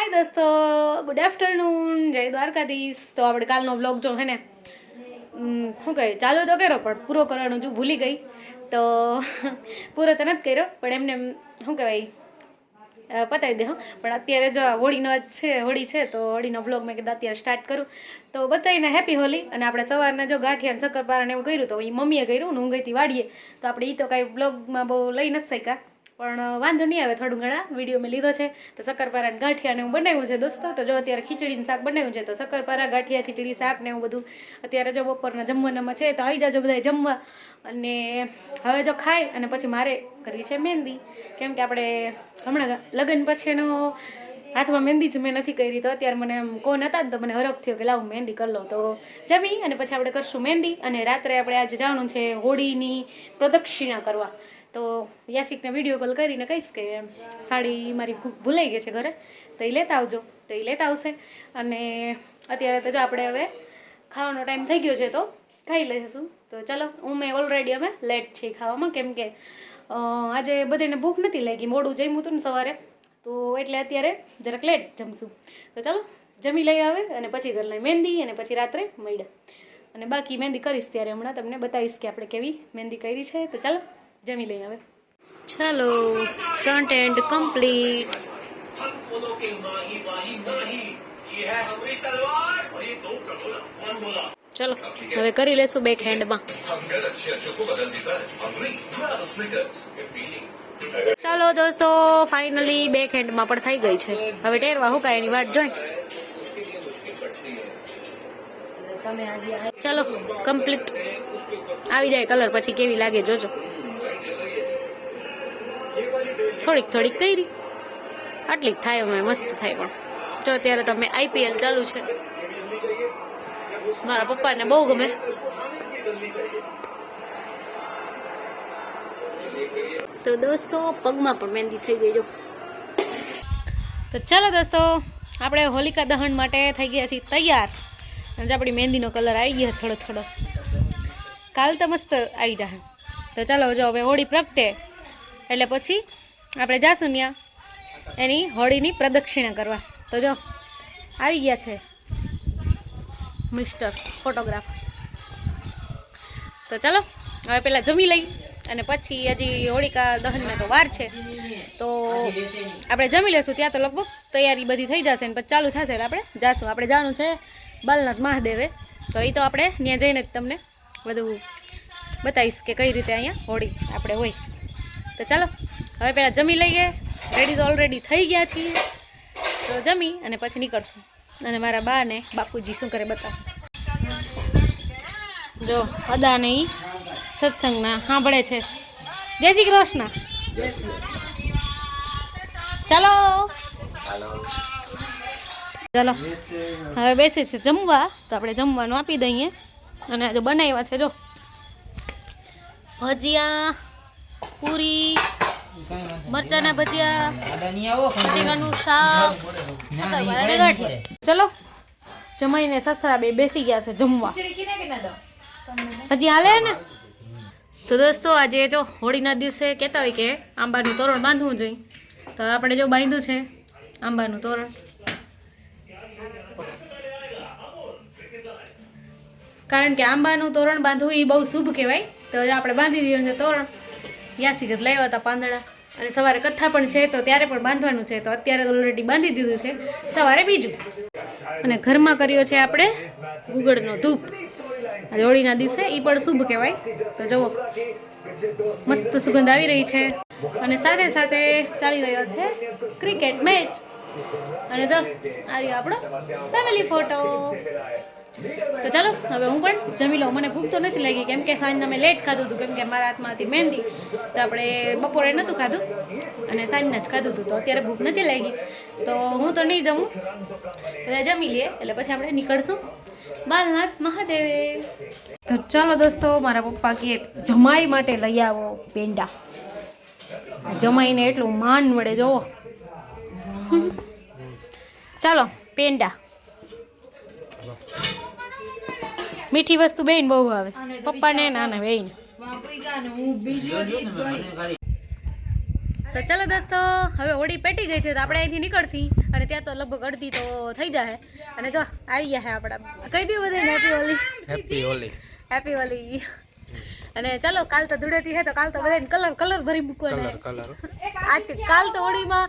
हाय दोस्तों, good afternoon, जय द्वारकाधीश। तो આપણે કાલનો વ્લોગ જો હે ને શું કહે ચાલુ તો કર્યો પણ પૂરો કરવાનું જો ભૂલી ગઈ તો પૂરો તો નથી કર્યો પણ એમને શું કહેવાય પતાવી દે. પણ અત્યારે જો હોળીનો છે, હોળી છે તો હોળીનો વ્લોગ મેં કીધું અત્યારે સ્ટાર્ટ કરું તો બધાને હેપી હોલી. અને આપણે સવારના જો ગાંઠિયા શક્કરપારાને એવું કર્યું તો એ મમ્મીએ કર્યું ને હું ગઈ હતી વાડીએ તો આપણે એ તો કાંઈ વ્લોગમાં બહુ લઈ નથી શક્યા પણ વાંધો નહીં આવે, થોડું ઘણા વિડીયો મેં લીધો છે. તો શક્કરપારા ને ગાંઠિયાને એવું બનાવ્યું છે દોસ્તો. તો જો અત્યારે ખીચડીનું શાક બનાવ્યું છે તો શક્કરપારા ગાંઠિયા ખીચડી શાક ને એવું બધું અત્યારે જો બપોરના જમવાનામાં છે તો આવી જાજો બધા જમવા. અને હવે જો ખાય અને પછી મારે કરવી છે મહેંદી, કેમ કે આપણે હમણાં લગ્ન પછીનો હાથમાં મહેંદી જ મેં નથી કરી તો અત્યારે મને એમ કોણ હતા ને તો મને હરખ થયો કે લાવ મહેંદી કરી લઉં. તો જમી અને પછી આપણે કરશું મહેંદી. અને રાત્રે આપણે આજે જવાનું છે હોળીની પ્રદક્ષિણા કરવા. તો યાસિકને વિડીયો કોલ કરીને કહીશ કે સાડી મારી ભૂલાઈ ગઈ છે ઘરે તો એ લેતા આવજો, તો એ લેતા આવશે. અને અત્યારે તો જો આપણે હવે ખાવાનો ટાઈમ થઈ ગયો છે તો ખાઈ લઈશું. તો ચાલો, મેં ઓલરેડી અમે લેટ છે ખાવામાં, કેમ કે આજે બધાને ભૂખ નથી લાગી, મોડું જમ્યું હતું ને સવારે તો એટલે અત્યારે જરાક લેટ જમશું. તો ચાલો જમી લઈ આવે અને પછી કરી લઈ મહેંદી અને પછી રાત્રે મળ્યા. અને બાકી મહેંદી કરીશ ત્યારે હમણાં તમને બતાવીશ કે આપણે કેવી મહેંદી કરી છે. તો ચાલો જમી લઈ આવે. ચાલો, ફ્રન્ટ એન્ડ કમ્પ્લીટ. ચલો હવે કરી લેશું બેક હેન્ડમાં. ચાલો દોસ્તો, ફાઇનલી બેક હેન્ડમાં પણ થઈ ગઈ છે. હવે ટેરવા હુકાય એની વાટ જોઈ. ચાલો કમ્પ્લીટ આવી જાય કલર પછી કેવી લાગે જોજો. થોડીક થોડીક કરી આટલી જ થાય, અમે મસ્ત થાય. પણ જો અત્યારે તમે IPL ચાલુ છે, મારા પપ્પાને બહુ ગમે. તો દોસ્તો પગમાં પણ મહેંદી થઈ ગઈ જો. તો ચાલો દોસ્તો, આપણે હોલિકા દહન માટે થઈ ગયા છીએ તૈયાર. અને આપણી મહેંદીનો કલર આવી ગયો થોડો થોડો, કાલ તો મસ્ત આવી જાય. તો ચાલો જો હવે હોળી પ્રગટે એટલે પછી આપણે જાશું ત્યાં એની હોળીની પ્રદક્ષિણા કરવા. તો જો આવી ગયા છે મિસ્ટર ફોટોગ્રાફર. તો ચાલો હવે પહેલાં જમી લઈ અને પછી હજી હોળિકા દહનને તો વાર છે તો આપણે જમી લઈશું. ત્યાં તો લગભગ તૈયારી બધી થઈ જશે ને પછી ચાલુ થશે એટલે આપણે જાશું. આપણે જવાનું છે બાલનાથ મહાદેવે, તો એ તો આપણે ત્યાં જઈને જ તમને બધું બતાવીશ કે કઈ રીતે અહીંયા હોળી આપણે હોય. તો ચાલો હવે પહેલાં જમી લઈએ. રેડી તો ઓલરેડી થઈ ગયા છીએ તો જમી અને પછી નીકળશું. અને મારા બા ને બાપુજી શું કરે બતાવ. જો અદા નહીં સત્સંગના સાંભળે છે. જય શ્રી કૃષ્ણ. ચાલો ચાલો હવે બેસે છે જમવા, તો આપણે જમવાનું આપી દઈએ. અને આજે બનાવ્યા છે જો ભજીયા, પૂરી, મરચાના ભજીયા, બટેકાનું શાક, ચલો જમાઈને સસરા બે બેસી ગયા છે જમવા. હજી હાલે ને. તો દોસ્તો આજે જો હોળીના દિવસે કહેતા હોય કે આંબાનું તોરણ બાંધવું જોઈએ, તો આપણે જો બાંધ્યું છે આંબાનું તોરણ. કારણ કે આંબાનું તોરણ બાંધવું એ બહુ શુભ કહેવાય. તો આપણે બાંધી દીધું છે તોરણ. યાસિક જ લાવ્યા હતા પાંદડા અને સવારે કથા પણ છે તો ત્યારે પણ બાંધવાનું છે. તો અત્યારે તો ઓલરેડી બાંધી દીધું છે, સવારે બીજું. અને ઘરમાં કર્યો છે આપણે ગુગળનો ધૂપ આજે હોળીના દિવસે, એ પણ શુભ કહેવાય. તો જુઓ મસ્ત સુગંધ આવી રહી છે. અને સાથે સાથે ચાલી રહ્યો છે ક્રિકેટ મેચ. અને જો આ રહ્યો આપણો ફેમિલી ફોટો. તો ચાલો હવે હું પણ જમી લઉં. મને ભૂખ તો નથી લાગી કેમ કે સાંજના મેં લેટ ખાધું હતું, કેમ કે મારા હાથમાં હતી મહેંદી તો આપણે બપોરે નહોતું ખાધું અને સાંજના જ ખાધું હતું. તો અત્યારે ભૂખ નથી લાગી તો હું તો નહીં જમું, બધા જમી લઈએ એટલે પછી આપણે નીકળશું બાલનાથ મહાદેવે. તો ચાલો દોસ્તો, મારા પપ્પા કહે જમાઈ માટે લઈ આવો પેંડા. જમાઈને એટલું માન મળે જોવો. ચાલો પેંડા, મીઠી વસ્તુ બેન બહુ ભાવે પપ્પાને નાના બેન. તો ચાલો દોસ્તો, હવે હોળી પેટી ગઈ છે તો આપણે અહીંથી નીકળશી અને ત્યાં તો લગભગ અડધી તો થઈ જાય. અને જો આવી ગયા છે આપણા, કહી દઉં બધાને happy Holi. Happy Holi. Happy Holi. અને ચાલો કાલ તો ધૂળેટી છે તો કાલ તો બધાને કલર ભરી મૂકવાના. કાલ તો હોળીમાં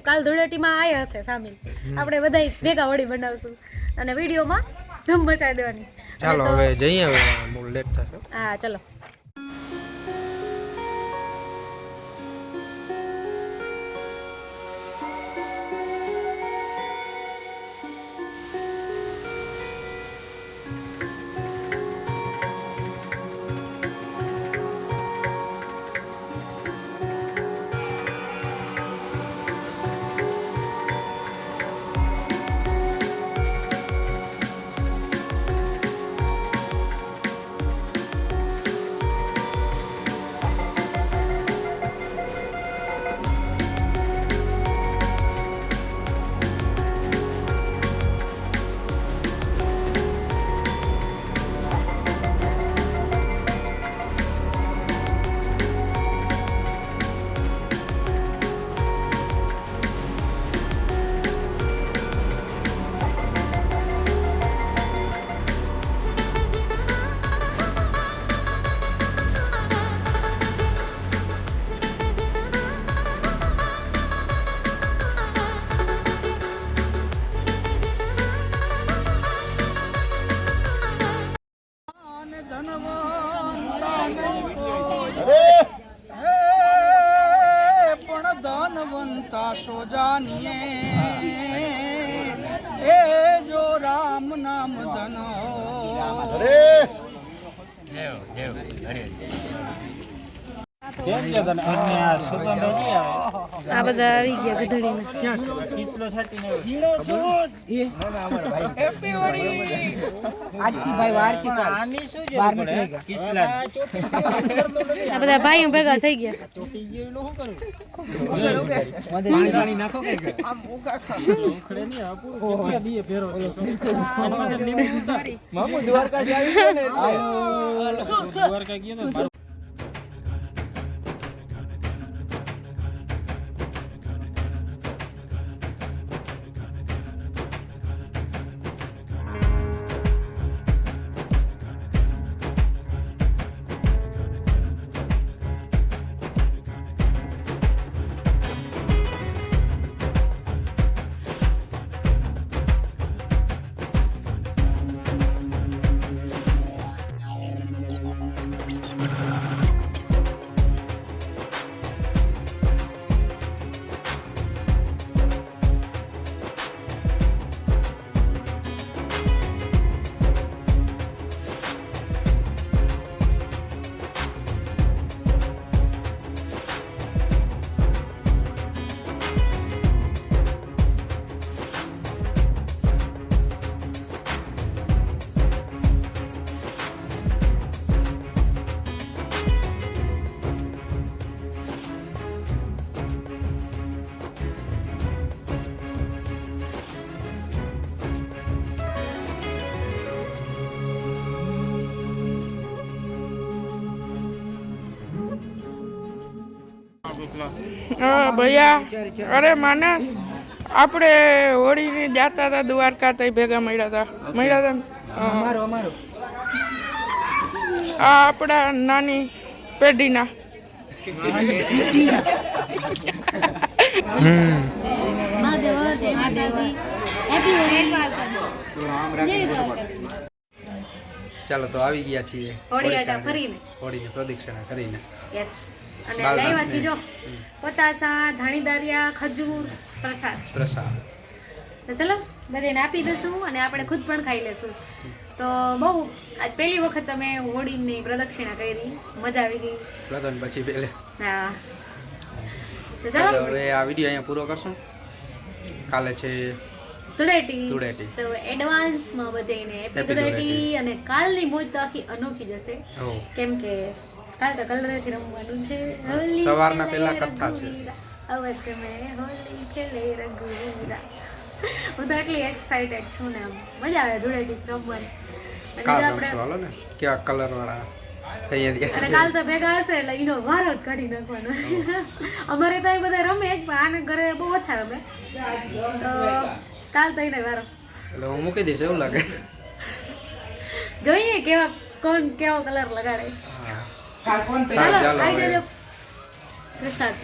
કાલ ધૂળેટીમાં આયા હશે સામેલ. આપણે બધા ભેગા હોળી બનાવશું અને વિડીયોમાં ધૂમ મચાવી દેવાની. ચાલો હવે જઈએ, હવે લેટ થશે. હા ચલો. सो जानिए ए जो राम नाम धनो આ બધા આવી ગયા ગધડીને. આજથી ભાઈ વાર છે, 12 મિનિટ થઈ ગયા. આ બધા ભાઈઓ ભેગા થઈ ગયા. પાણી નાખો કે આમ ઉગા મામુ દ્વારકા આવી ગયો ને દ્વારકા ગયો ને. ભૈયા અરે માનસ આપણે હોળીની જાતા હતા દ્વારકા તઈ ભેગા મળ્યા હતા અમારો આ આપણા નાની પેઢીના ચાલો તો આવી ગયા છીએ હોળીની પ્રદક્ષિણા કરીને. અને લાવ્યા છે જો પતાસા, ધાણીદારિયા, ખજૂર, પ્રસાદ. તો ચલો બધાને આપી દઈશું અને આપણે ખુદ પણ ખાઈ લેશું. તો બહુ આજ પહેલી વખત અમે હોળીની પ્રદક્ષિણા કરી, મજા આવી ગઈ. લગન પછી પહેલે. હા તો ચલો હવે આ વિડીયો અહીંયા પૂરો કરશું. કાલે છે ધૂળેટી. તો એડવાન્સમાં બધાને હેપી ધૂળેટી. અને કાલની મોજ તો આખી અનોખી જશે, કેમ કે કાલ તો કલરેથી રમવાનું છે. સવારના પહેલા કથા છે. અવશ્ય તમે હોલી ખેલે રઘુવીરા. હું તો એટલી એક્સાઇટેડ છું ને, મજા આવે ધૂળેટી રમવાની. અને કાલ આપણે હાલો ને કેવા કલર વાળા અહીંયા અને કાલ તો ભેગા હશે એટલે એનો વારો જ કાઢી નાખવાનો. અમારે તો એ બધા રમે જ પણ આને ઘરે બહુ ઓછા રમે તો કાલ તો એને વારો. એટલે હું મૂકી દઈશ એવું લાગે. જોઈએ કેવા કોણ કેવો કલર લગાડે. કાલ કોણ ચાલો ચાલો આવી હવે. જજો.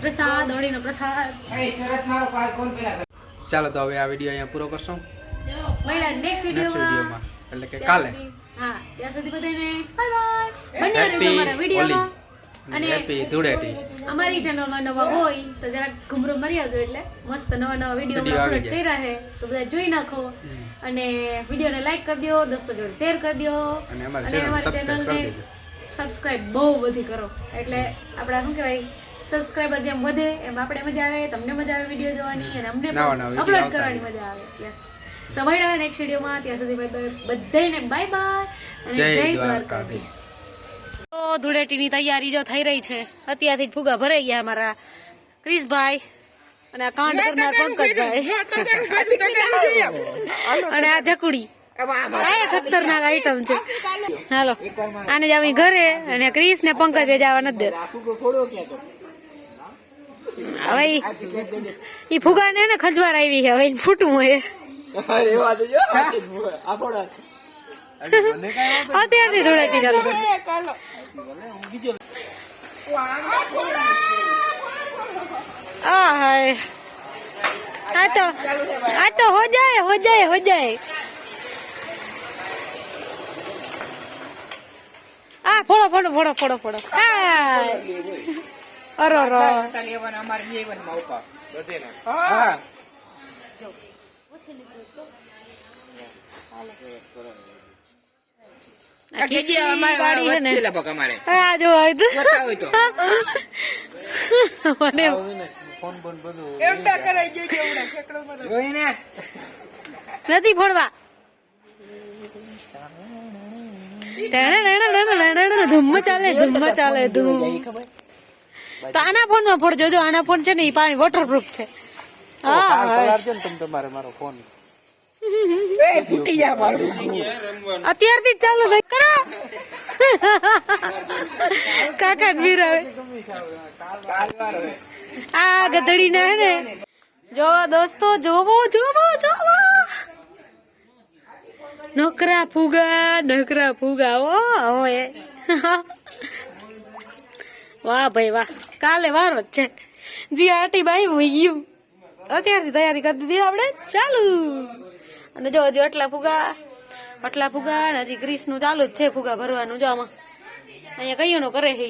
પ્રસાદ હોળીનો પ્રસાદ. એ શરત મારો કાલ કોણ પેલા ચાલો તો હવે આ વિડીયો અહીંયા પૂરો કરશું મળ્યા નેક્સ્ટ નેક્સ્ટ વિડીયોમાં. વિડીયોમાં એટલે કે કાલે. હા ત્યાં સુધી બધાને બાય બાય. બન્યા રહેજો હેપી અમારા વિડીયોમાં. હોલી અને હેપી ધૂળેટી. અમારી ચેનલમાં નવા હોય તો જરાક ઘુમરો મરી આવજો એટલે મસ્ત નવા નવા વિડીયો Video આવી અપલોડ કર્યા છે તો બધા જોઈ નાખો અને વિડીયોને લાઈક કરી દો, દોસ્તો જોડે શેર કરી દો અને અમારી ચેનલ સબસ્ક્રાઇબ કરી દેજો. સબસ્ક્રાઇબ બહુ બધી કરો એટલે આપણા શું કહેવાય સબસ્ક્રાઇબર જેમ વધે એમ આપણે મજા આવે, તમને મજા આવે વિડીયો જોવાની અને અમને નવા નવા video અપલોડ આવતા કરવાની મજા આવે. યસ તો મળ્યા નેક્સ્ટ વિડીયોમાં. ત્યાં સુધી બધાને બાય બાય અને જય જય દ્વારકાધીશ. દ્વારકાધીશ. તો ધૂળેટીની તૈયારી જો થઈ રહી છે. અત્યારથી જ ફુગા ભરાઈ ગયા અમારા ક્રિશભાઈ અને આ કાંડ કરનાર પંકજભાઈ અને આ જકુડી. આ ખતરનાક આઈટમ છે. હાલો આને જ આવી ઘરે અને ક્રિશ ને પંકજ જવા નથી દેતા. હવે ઈ ફુગા ને ખંજવાર આવી છે હવે ફૂટવું હોય અત્યારથી ધૂળેટી ચાલુ કરી. હાય આ તો હો જાય આ ફોડો હાય અરો લેવાના અમારે બે વનમાં ઉપર હા આ જો હોય તો મને નથી ફોડવા. ધૂમ ચાલે ધૂમ. તો આના ફોન માં ફોડજો. જો આના ફોન છે ને એ પાણી વોટરપ્રૂફ છે. હા તમારે મારો ફોન અત્યારથી જ ચાલુ ભાઈ કરો. કાકા વીર આવે આ ગધડી ના હે ને. જો દોસ્તો જોવો નકરા ફુગા ઓ એ વાહ ભાઈ વાહ. કાલે વારો જ છે. જી આટી બાઈ હું ગયું અત્યારથી તૈયારી કરી દીધી આપણે. ચાલુ અને જો હજી આટલા ફુગા અને હજી ગ્રીસનું ચાલુ જ છે ફુગા ભરવાનું. જો આમાં અહીંયા કઈઓનો કરે છે.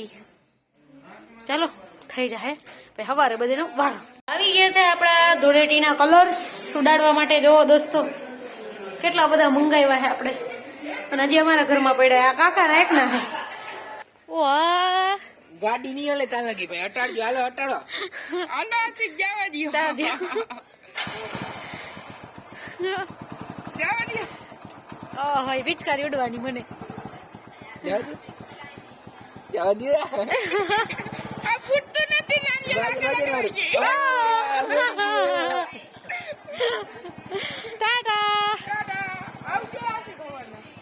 ચાલો થઈ જાય ભાઈ સવારે બધીનો વારો આવી ગયા છે આપણા ધૂળેટીના કલર્સ ઉડાડવા માટે. જો દોસ્તો કેટલા બધા મંગાવ્યા છે આપણે અને હજી અમારા ઘરમાં પડ્યા. આ કાકા ના એક ના છે. વાહ ગાડી નહીં હલે ત્યાં લગી ભાઈ અટાડજો. હાલો અટાડો ઓહ પિચકારી ઉડવાની મને.